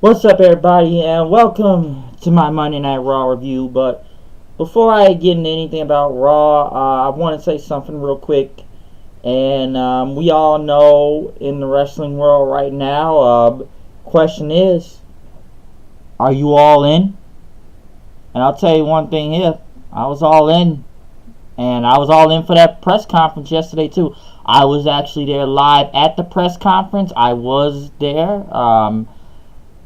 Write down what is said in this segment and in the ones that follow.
What's up, everybody, and welcome to my Monday Night Raw review. But before I get into anything about Raw, I want to say something real quick. And we all know in the wrestling world right now, question is, are you all in? And I'll tell you one thing here, I was all in. And I was all in for that press conference yesterday, too. I was actually there live at the press conference. I was there.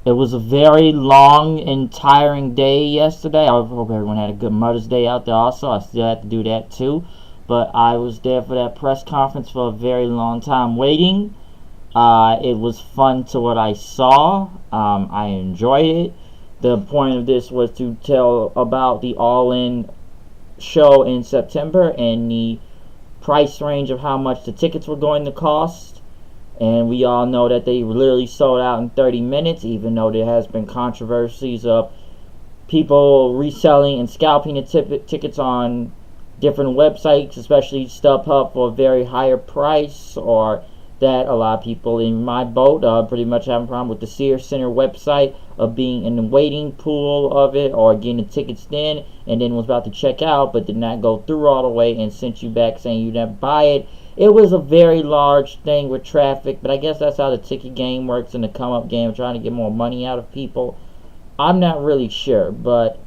It was a very long and tiring day yesterday. I hope everyone had a good Mother's Day out there also. I still had to do that too. But I was there for that press conference for a very long time waiting. It was fun to what I saw. I enjoyed it. The point of this was to tell about the All-In show in September and the price range of how much the tickets were going to cost. And we all know that they literally sold out in 30 minutes, even though there has been controversies of people reselling and scalping the tickets on different websites, especially StubHub, for a very higher price, or that a lot of people in my boat pretty much have a problem with the Sears Center website of being in the waiting pool of it, or getting the tickets in and then was about to check out but did not go through all the way and sent you back saying you didn't buy it. It was a very large thing with traffic, but I guess that's how the ticket game works in the come-up game, trying to get more money out of people. I'm not really sure, but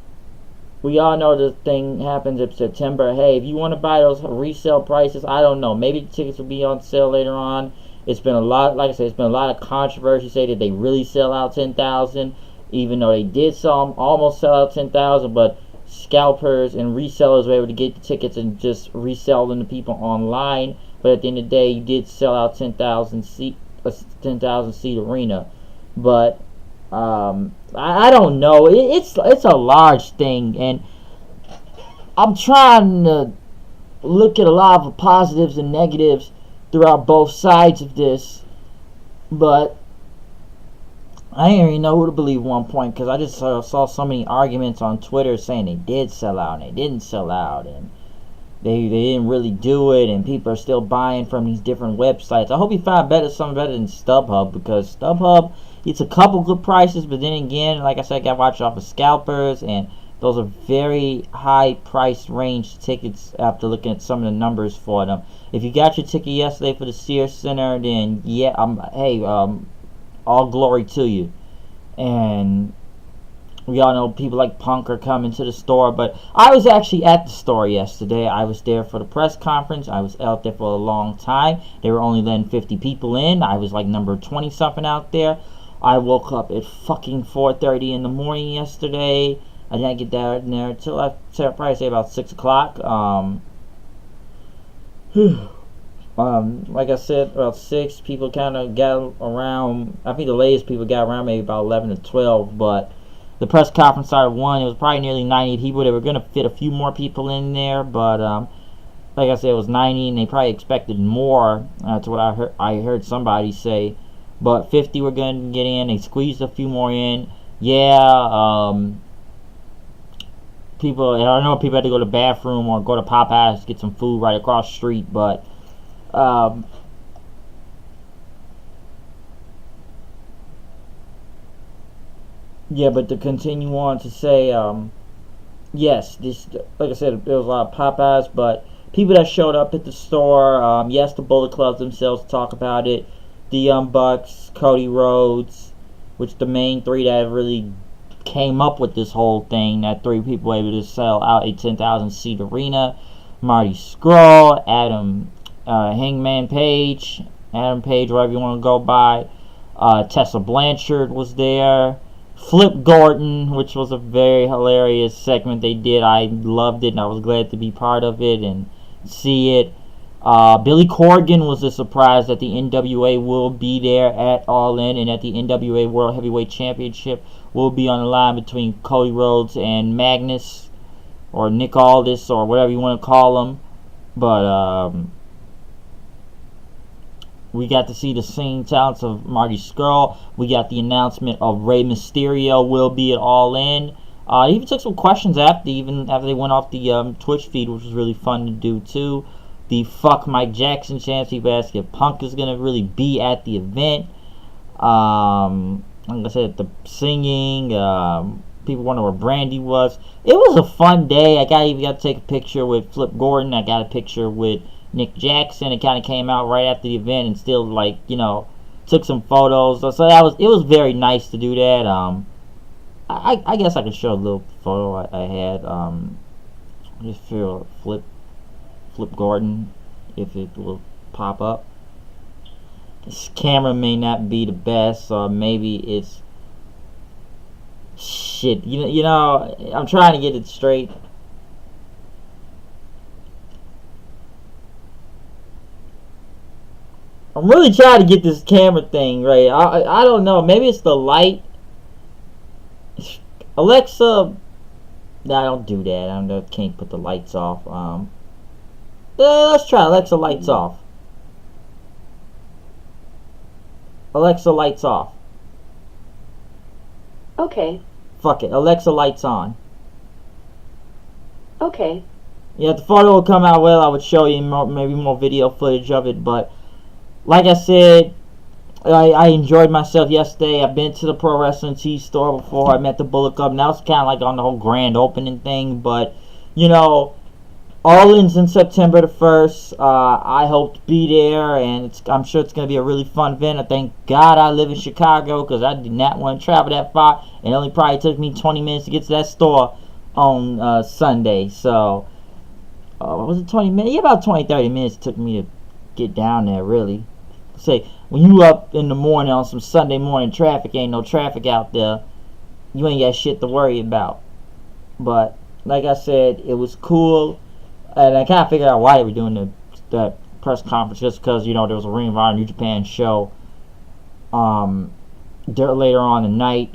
we all know the thing happens in September. Hey, if you want to buy those resale prices, I don't know. Maybe the tickets will be on sale later on. It's been a lot, like I said, it's been a lot of controversy. Say that they really sell out 10,000, even though they did almost sell out 10,000, but scalpers and resellers were able to get the tickets and just resell them to people online. But at the end of the day, you did sell out 10,000 seat arena. But I don't know. It's a large thing, and I'm trying to look at a lot of the positives and negatives throughout both sides of this. But I didn't even know who to believe at one point, because I just saw so many arguments on Twitter saying they did sell out and they didn't sell out, and they didn't really do it, and people are still buying from these different websites. I hope you find something better than StubHub, because StubHub, it's a couple good prices, but then again, like I said, I got watched off of scalpers, and those are very high price range tickets after looking at some of the numbers for them. If you got your ticket yesterday for the Sears Center, then yeah, all glory to you. And we all know people like Punk are coming to the store, but I was actually at the store yesterday. I was there for the press conference. I was out there for a long time. They were only letting 50 people in. I was like number 20 something out there. I woke up at fucking 4:30 in the morning yesterday. I didn't get there until I'd probably say about 6 o'clock. Like I said, about 6 people kind of got around. I think the latest people got around maybe about 11 to 12, but the press conference started 1. It was probably nearly 90 people. They were going to fit a few more people in there, but like I said, it was 90, and they probably expected more. To what I heard somebody say, but 50 were going to get in. They squeezed a few more in. Yeah, people. I know people had to go to the bathroom or go to Popeyes to get some food right across the street, but yeah, but to continue on to say, yes, this, like I said, there was a lot of Popeyes, but people that showed up at the store, yes, the Bullet Clubs themselves talk about it, the Young Bucks, Cody Rhodes, which the main 3 that really came up with this whole thing, that 3 people were able to sell out a 10,000 seat arena, Marty Scurll, Hangman Page, Adam Page, whatever you want to go by, Tessa Blanchard was there, Flip Gordon, which was a very hilarious segment they did. I loved it, and I was glad to be part of it and see it. Billy Corgan was a surprise that the NWA will be there at All In, and that the NWA World Heavyweight Championship will be on the line between Cody Rhodes and Magnus, or Nick Aldis, or whatever you want to call him. But we got to see the singing talents of Marty Scurll. We got the announcement of Rey Mysterio will be at All In. He even took some questions after they went off the Twitch feed, which was really fun to do too. The fuck Mike Jackson chance. People asked if Punk is gonna really be at the event. like I said, the singing. People wonder where Brandy was. It was a fun day. I even got to take a picture with Flip Gordon. I got a picture with Nick Jackson. It kind of came out right after the event, and still took some photos. So it was very nice to do that. I guess I could show a little photo I had. Just for Flip Gordon, if it will pop up. This camera may not be the best, or maybe it's shit. I'm trying to get it straight. I'm really trying to get this camera thing right. I don't know. Maybe it's the light. Alexa, nah, don't do that. I can't put the lights off. Let's try Alexa lights off. Alexa lights off. Okay. Fuck it. Alexa lights on. Okay. Yeah, if the photo will come out well, I would show you maybe more video footage of it. But like I said, I enjoyed myself yesterday. I've been to the Pro Wrestling Tees store before. I met the Bullet Club. Now it's kind of like on the whole grand opening thing. But, All-In's in September the 1st. I hope to be there, and I'm sure it's going to be a really fun event. I thank God I live in Chicago, because I did not want to travel that far. It only probably took me 20 minutes to get to that store on Sunday. So, was it 20 minutes? Yeah, about 20-30 minutes it took me to get down there, really. Say, when you up in the morning on some Sunday morning traffic, ain't no traffic out there, you ain't got shit to worry about. But, like I said, it was cool. And I kind of figured out why they were doing that press conference, just because, there was a Ring of Honor New Japan show later on the night,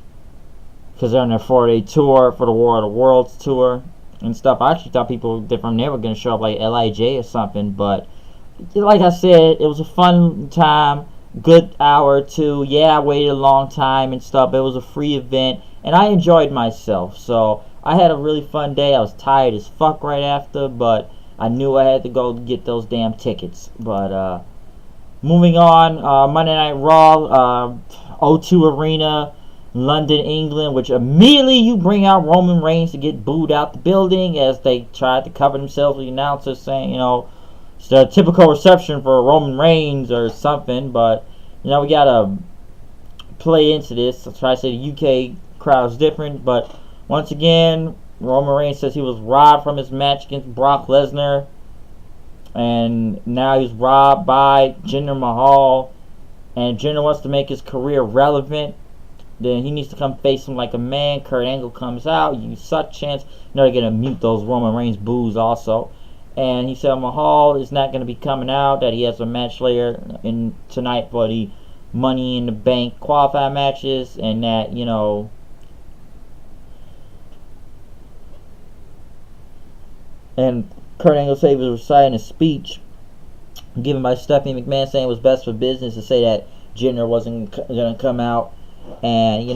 because they're on their 4-day tour for the War of the Worlds tour and stuff. I actually thought people from there were going to show up like LIJ or something, but like I said, it was a fun time, good hour or two. Yeah, I waited a long time and stuff. It was a free event, and I enjoyed myself. So I had a really fun day. I was tired as fuck right after, but I knew I had to go get those damn tickets. But moving on, Monday Night Raw, O2 Arena, London, England, which immediately you bring out Roman Reigns to get booed out the building as they tried to cover themselves with the announcers saying, it's the typical reception for Roman Reigns or something. But, we gotta play into this. I'll try to say the UK crowd's different, but once again, Roman Reigns says he was robbed from his match against Brock Lesnar, and now he's robbed by Jinder Mahal, and Jinder wants to make his career relevant. Then he needs to come face him like a man. Kurt Angle comes out. You suck chance. They're going to mute those Roman Reigns boos also. And he said Mahal is not going to be coming out, that he has a match later tonight for the Money in the Bank qualifying matches, and that, and Kurt Angle said he was reciting a speech given by Stephanie McMahon saying it was best for business to say that Jinder wasn't going to come out, and,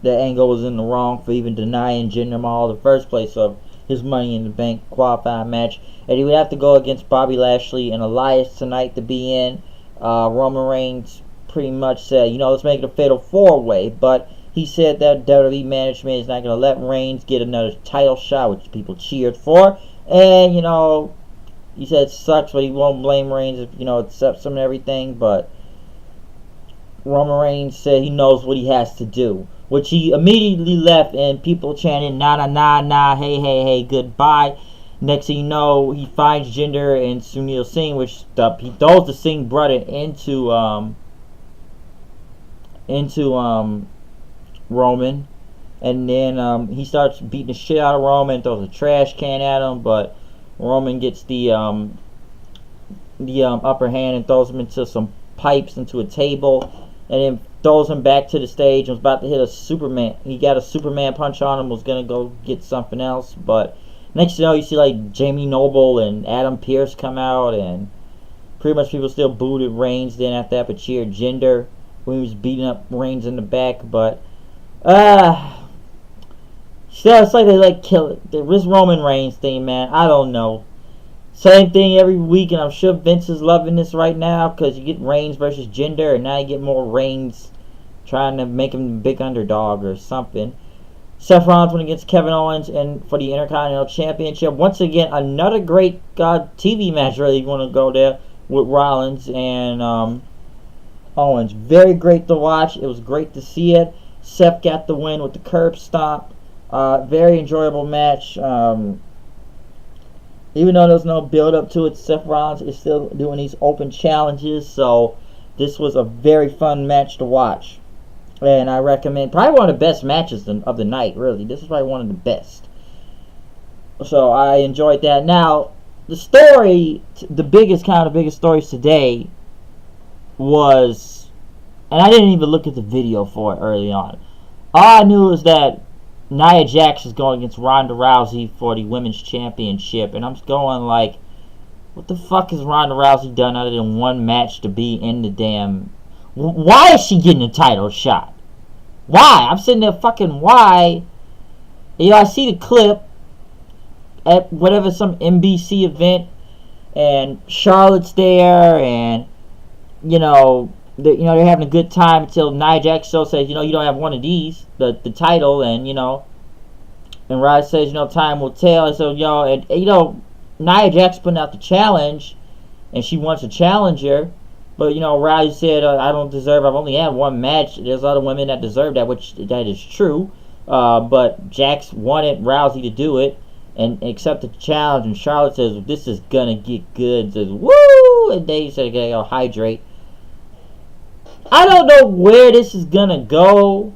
that Angle was in the wrong for even denying Jinder Mahal the first place of his Money in the Bank qualifying match, and he would have to go against Bobby Lashley and Elias tonight to be in. Roman Reigns pretty much said, let's make it a fatal 4-way, but he said that WWE management is not going to let Reigns get another title shot, which people cheered for, and, he said it sucks, but he won't blame Reigns if, accepts him and everything, but Roman Reigns said he knows what he has to do, which he immediately left, and people chanting, nah, nah, nah, nah, hey, hey, hey, goodbye. Next thing you know, he finds Jinder and Sunil Singh, which he throws the Singh brother into Roman, and then he starts beating the shit out of Roman, throws a trash can at him, but Roman gets the upper hand and throws him into some pipes, into a table, and then throws him back to the stage and was about to hit a Superman. He got a Superman punch on him, was going to go get something else, but next thing you know, you see like Jamie Noble and Adam Pearce come out, and pretty much people still booed at Reigns then after that, but cheered Jinder when he was beating up Reigns in the back, but still, it's like they kill it. This Roman Reigns thing, man, I don't know. Same thing every week, and I'm sure Vince is loving this right now, because you get Reigns versus Jinder, and now you get more Reigns trying to make him a big underdog or something. Seth Rollins went against Kevin Owens and for the Intercontinental Championship. Once again, another great TV match, really, you want to go there, with Rollins and Owens. Very great to watch. It was great to see it. Seth got the win with the curb stomp. Very enjoyable match. Even though there's no build up to it, Seth Rollins is still doing these open challenges. So this was a very fun match to watch. And I recommend, probably one of the best matches of the night, really. This is probably one of the best. So I enjoyed that. Now, the story, the biggest stories today was, and I didn't even look at the video for it early on. All I knew is that Nia Jax is going against Ronda Rousey for the Women's Championship. And I'm going like, what the fuck has Ronda Rousey done other than one match to be in the damn... Why is she getting a title shot? Why? I'm sitting there fucking why? You know, I see the clip at whatever, some NBC event, and Charlotte's there, and they're having a good time until Nia Jax says, you don't have one of these, the title, and and Rod says, time will tell. So Nia Jax putting out the challenge, and she wants a challenger. But, Rousey said, I don't deserve, I've only had one match. There's other women that deserve that, which that is true. But Jax wanted Rousey to do it and accept the challenge. And Charlotte says, this is going to get good. And says, woo! And Dave said, okay, I'll hydrate. I don't know where this is going to go.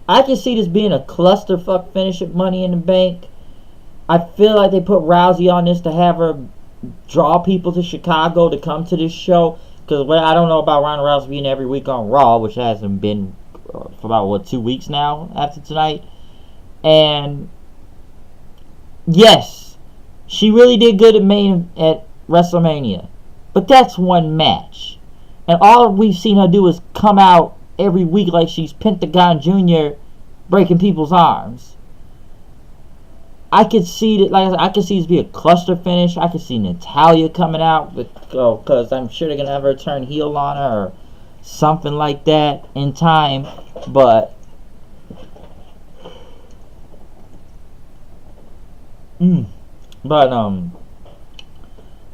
I can see this being a clusterfuck finish at Money in the Bank. I feel like they put Rousey on this to have her draw people to Chicago to come to this show. Because I don't know about Ronda Rousey being every week on Raw, which hasn't been for about, 2 weeks now after tonight. And yes, she really did good at WrestleMania. But that's one match. And all we've seen her do is come out every week like she's Pentagon Jr. breaking people's arms. I could see that, like I said, I could see this be a cluster finish. I could see Natalya coming out because I'm sure they're gonna have her turn heel on her or something like that in time. But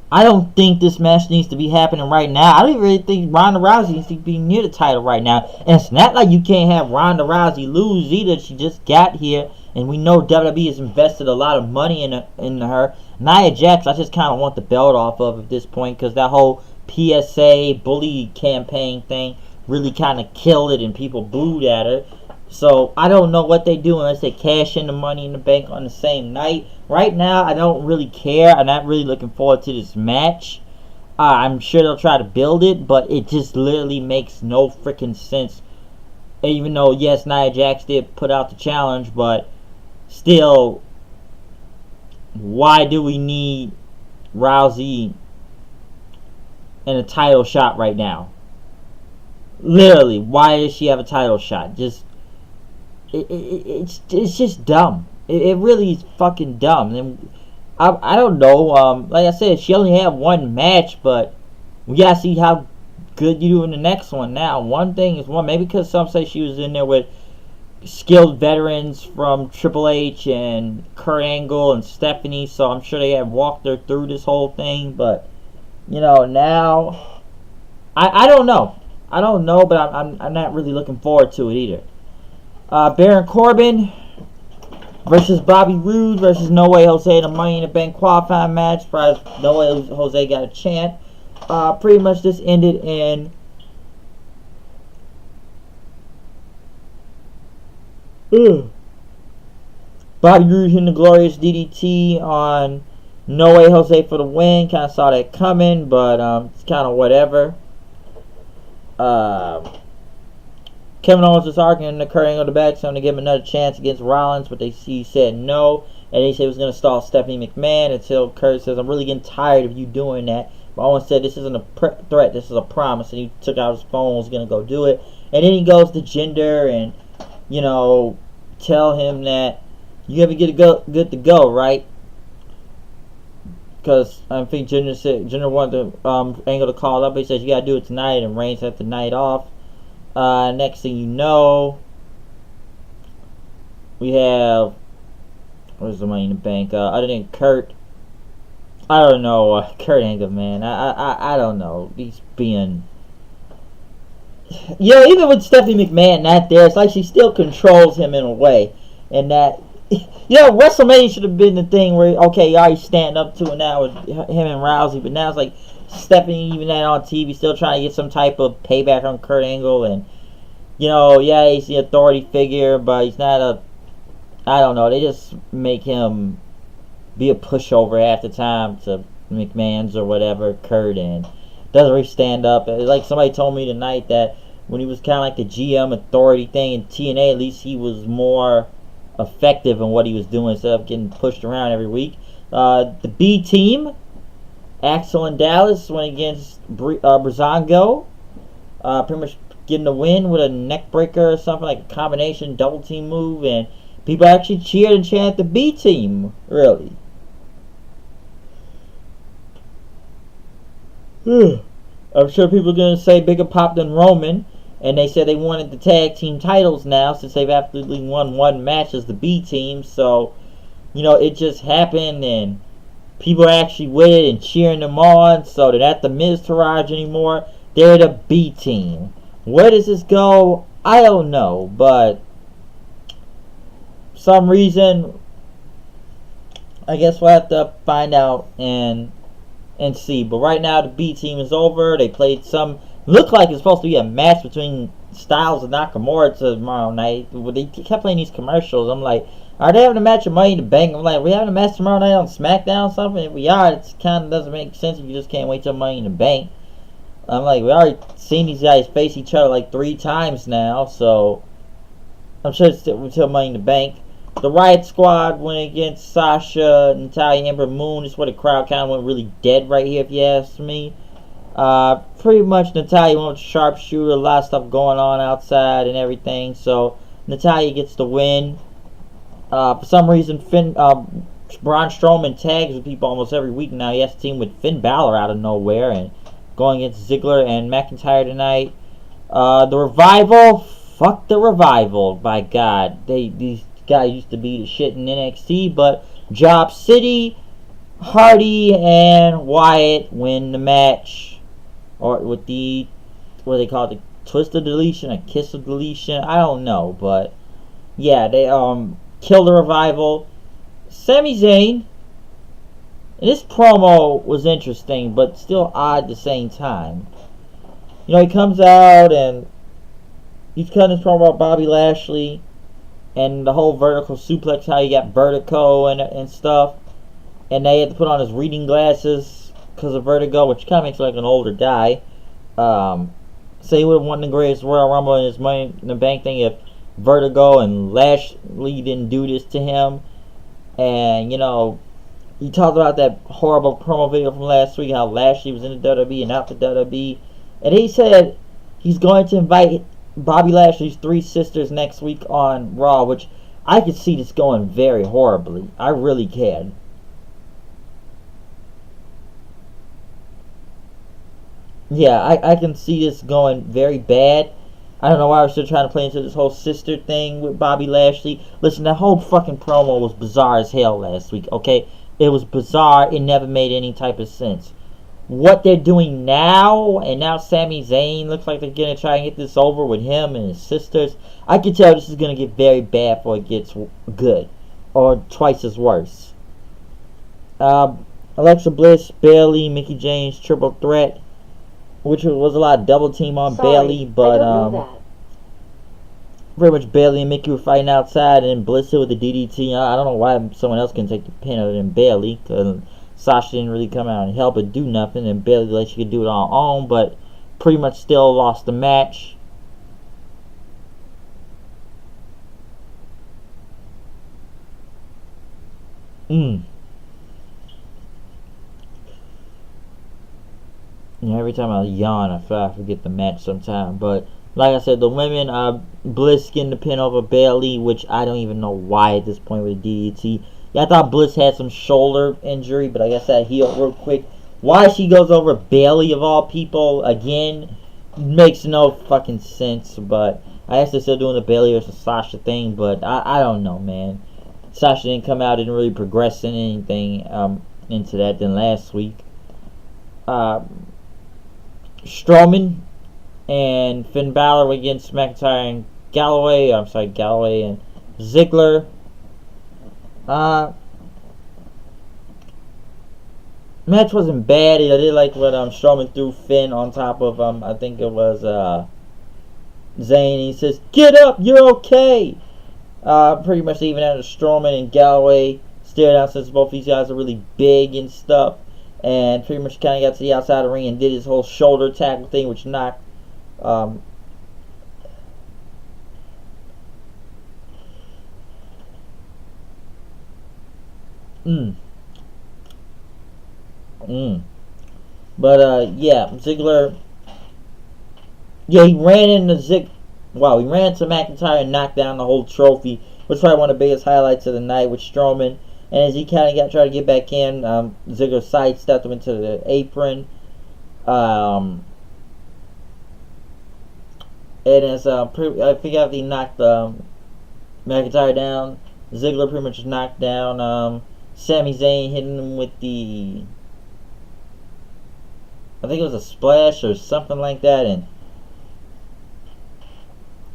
I don't think this match needs to be happening right now. I don't really think Ronda Rousey needs to be near the title right now. And it's not like you can't have Ronda Rousey lose either. She just got here. And we know WWE has invested a lot of money in her. Nia Jax, I just kind of want the belt off of at this point. Because that whole PSA bully campaign thing really kind of killed it. And people booed at her. So I don't know what they do unless they cash in the Money in the Bank on the same night. Right now, I don't really care. I'm not really looking forward to this match. I'm sure they'll try to build it, but it just literally makes no freaking sense. Even though, yes, Nia Jax did put out the challenge, but still, why do we need Rousey in a title shot right now? Literally, why does she have a title shot? It's just dumb. It really is fucking dumb. And I don't know. Like I said, she only had one match, but we gotta see how good you do in the next one. Now, one thing is maybe because some say she was in there with skilled veterans from Triple H and Kurt Angle and Stephanie, so I'm sure they have walked her through this whole thing. But now I don't know. I don't know, but I'm not really looking forward to it either. Baron Corbin versus Bobby Roode versus No Way Jose in a Money in the Bank qualifying match. Surprised No Way Jose got a chant. Pretty much this ended in Bobby Roode hitting the glorious DDT on No Way Jose for the win. Kind of saw that coming, but it's kind of whatever. Kevin Owens was arguing the Kurt Angle the back, so to give him another chance against Rollins, but he said no, and he said he was going to stall Stephanie McMahon until Kurt says, I'm really getting tired of you doing that. But Owens said, this isn't a threat, this is a promise, and he took out his phone, was going to go do it. And then he goes to Jinder and, tell him that you have to get good to go, right? Because I think Jinder wanted Angle to call up, but he says, you got to do it tonight, and Reigns had the night off. Next thing you know, we have, where's the Money in the Bank? Other than Kurt, I don't know. Kurt Angle, man. I don't know. He's being, even with Stephanie McMahon not there, it's like she still controls him in a way, and that. WrestleMania should have been the thing where, okay, you already stand up to it now with him and Rousey, but now it's like Stephanie, even that on TV, still trying to get some type of payback on Kurt Angle, and, he's the authority figure, but he's not I don't know, they just make him be a pushover half the time to McMahon's or whatever, Kurt, and doesn't really stand up. Like somebody told me tonight that when he was kind of like the GM authority thing in TNA, at least he was more effective in what he was doing instead of getting pushed around every week. The B team, Axel and Dallas went against Brazongo, pretty much getting the win with a neck breaker or something, like a combination double team move, and people actually cheered and chanted the B team, really. I'm sure people are going to say bigger pop than Roman. And they said they wanted the tag team titles now since they've absolutely won one match as the B team. So, it just happened and people are actually with it and cheering them on. So they're not the Miz Taraj anymore. They're the B team. Where does this go? I don't know. But for some reason, I guess we'll have to find out and see. But right now the B team is over. They played some... Looked like it's supposed to be a match between Styles and Nakamura tomorrow night. They kept playing these commercials. I'm like, are they having a match of Money in the Bank? I'm like, are we having a match tomorrow night on SmackDown or something? If we are, it kind of doesn't make sense if you just can't wait till Money in the Bank. I'm like, we already seen these guys face each other like 3 times now, so I'm sure it's till Money in the Bank. The Riot Squad went against Sasha, Natalya, Ember Moon. This is where the crowd kind of went really dead right here, if you ask me. Pretty much Natalya went with sharpshooter, a lot of stuff going on outside and everything, so Natalya gets the win. For some reason, Braun Strowman tags with people almost every week now. He has to team with Finn Balor out of nowhere and going against Ziggler and McIntyre tonight. The Revival, fuck the Revival, by God. These guys used to be the shit in NXT, but Job City, Hardy, and Wyatt win the match. Or with the, what they call it, the twist of deletion, a kiss of deletion, I don't know, but yeah, they killed the Revival. Sami Zayn, and this promo was interesting, but still odd at the same time. He comes out and he's cutting his promo about Bobby Lashley and the whole vertical suplex, how he got vertigo and stuff, and they had to put on his reading glasses because of vertigo, which kind of makes him like an older guy. Say he would have won the greatest Royal Rumble in his Money in the Bank thing if vertigo and Lashley didn't do this to him. And, he talked about that horrible promo video from last week, how Lashley was in the WWE and out the WWE. And he said he's going to invite Bobby Lashley's 3 sisters next week on Raw, which I could see this going very horribly. I really can. Yeah, I can see this going very bad. I don't know why we're still trying to play into this whole sister thing with Bobby Lashley. Listen, that whole fucking promo was bizarre as hell last week, okay? It was bizarre. It never made any type of sense. What they're doing now, and now Sami Zayn looks like they're going to try and get this over with him and his sisters. I can tell this is going to get very bad before it gets good. Or twice as worse. Alexa Bliss, Bayley, Mickie James, triple threat. Which was a lot of double team on Bayley, but pretty much Bayley and Mickie were fighting outside, and Bliss with the DDT. I don't know why someone else can take the pin other than Bayley, because Sasha didn't really come out and help her do nothing, and Bayley like she could do it on her own, but pretty much still lost the match. Every time I yawn, I forget the match sometime. But like I said, the women, Bliss getting the pin over Bayley, which I don't even know why at this point with the DDT. Yeah, I thought Bliss had some shoulder injury, but I guess that healed real quick. Why she goes over Bayley of all people again? makes no fucking sense. But I guess they're still doing the Bailey versus Sasha thing. But I don't know, man. Sasha didn't come out, didn't really progress in anything into that than last week. Strowman and Finn Balor against McIntyre and Galloway. I'm sorry, Galloway and Ziggler. Match wasn't bad. I did like what Strowman threw Finn on top of I think it was Zayn. He says, "Get up, you're okay." Pretty much even out of Strowman and Galloway stared out since both these guys are really big and stuff, and pretty much kind of got to the outside of the ring and did his whole shoulder tackle thing, which knocked But yeah, Ziggler. Yeah, he ran into Wow, he ran into McIntyre and knocked down the whole trophy. Was probably one of the biggest highlights of the night with Strowman. And as he kind of tried to get back in, Ziggler sidestepped him into the apron. And as I think after he knocked McIntyre down, Ziggler pretty much knocked down Sami Zayn, hitting him with the, I think it was a splash or something like that, and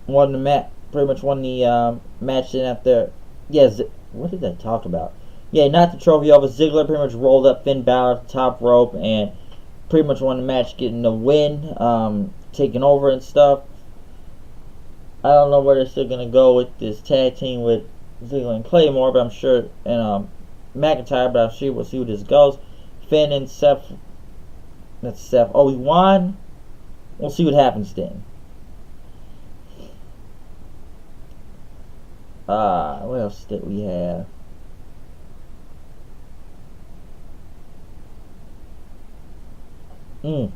won the match. Pretty much won the match. Then after, what did I talk about? Yeah, knocked the trophy over. Ziggler pretty much rolled up Finn Balor at the top rope and pretty much won the match, getting the win, taking over and stuff. I don't know where they're still gonna go with this tag team with Ziggler and Claymore, but I'm sure, and McIntyre, but I'm sure we'll see where this goes. Finn and Seth. That's Seth. Oh, he won. We'll see what happens then. What else did we have? In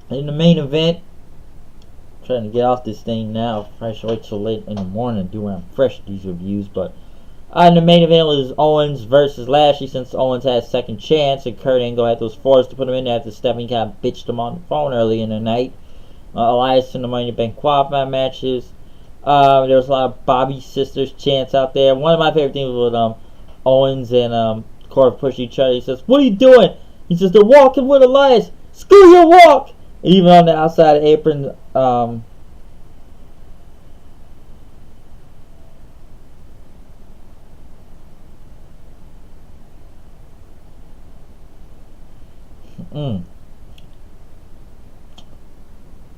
the main event, I'm trying to get off this thing now. I should wait till late in the morning to do when I'm fresh these reviews. But in the main event was Owens versus Lashley, since Owens had a second chance and Kurt Angle was forced to put him in there after Stephanie kind of bitched him on the phone early in the night. Elias in the Money in the Bank qualifying matches. There was a lot of Bobby Sisters chants out there. One of my favorite things was Owens and Corey push each other. He says, "What are you doing?" He says, "They're walking with Elias. Screw your walk!" And even on the outside of the apron,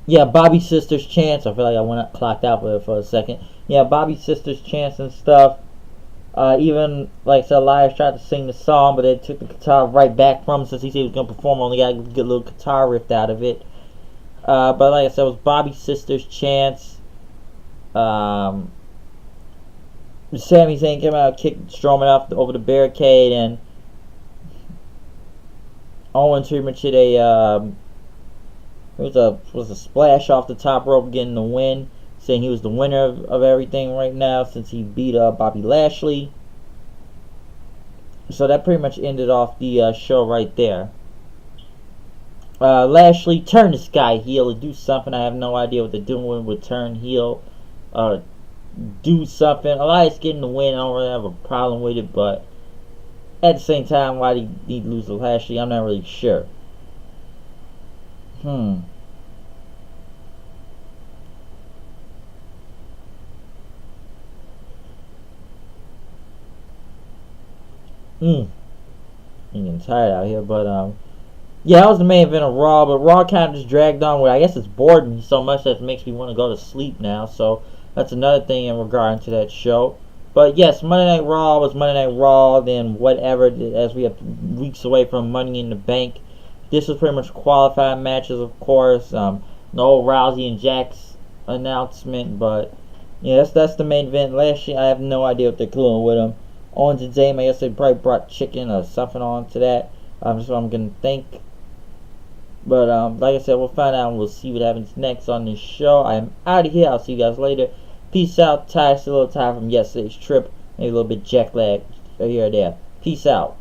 yeah, Bobby Sisters chants. I feel like I went up, clocked out for a second. Yeah, Bobby Sisters chants and stuff. Even like so, Elias tried to sing the song, but they took the guitar right back from him since he said he was gonna perform. Only got a good little guitar riff out of it. But like I said, it was Bobby Sisters chants. Sami Zayn came out, kicked Strowman off over the barricade, and Owens pretty much hit a was a splash off the top rope, getting the win, saying he was the winner of everything right now since he beat Bobby Lashley. So that pretty much ended off the show right there. Lashley, turn this guy heel and do something. I have no idea what they're doing with turn heel. Do something. Elias getting the win. I don't really have a problem with it, but at the same time, why did he lose to Lashley? I'm not really sure. I'm getting tired out here, but yeah, that was the main event of Raw. But Raw kind of just dragged on. Where I guess it's bored me so much that it makes me want to go to sleep now. So that's another thing in regard to that show. But yes, Monday Night Raw was Monday Night Raw. Then whatever, as we have weeks away from Money in the Bank. This was pretty much qualifying matches, of course. No Rousey and Jax announcement, but yeah, that's the main event. Last year, I have no idea what they're doing with them. Owens and Zayn, I guess they probably brought chicken or something on to that. That's what I'm gonna think. But like I said, we'll find out and we'll see what happens next on this show. I am out of here. I'll see you guys later. Peace out. Tired, still a little tired from yesterday's trip. Maybe a little bit jet lag here or there. Peace out.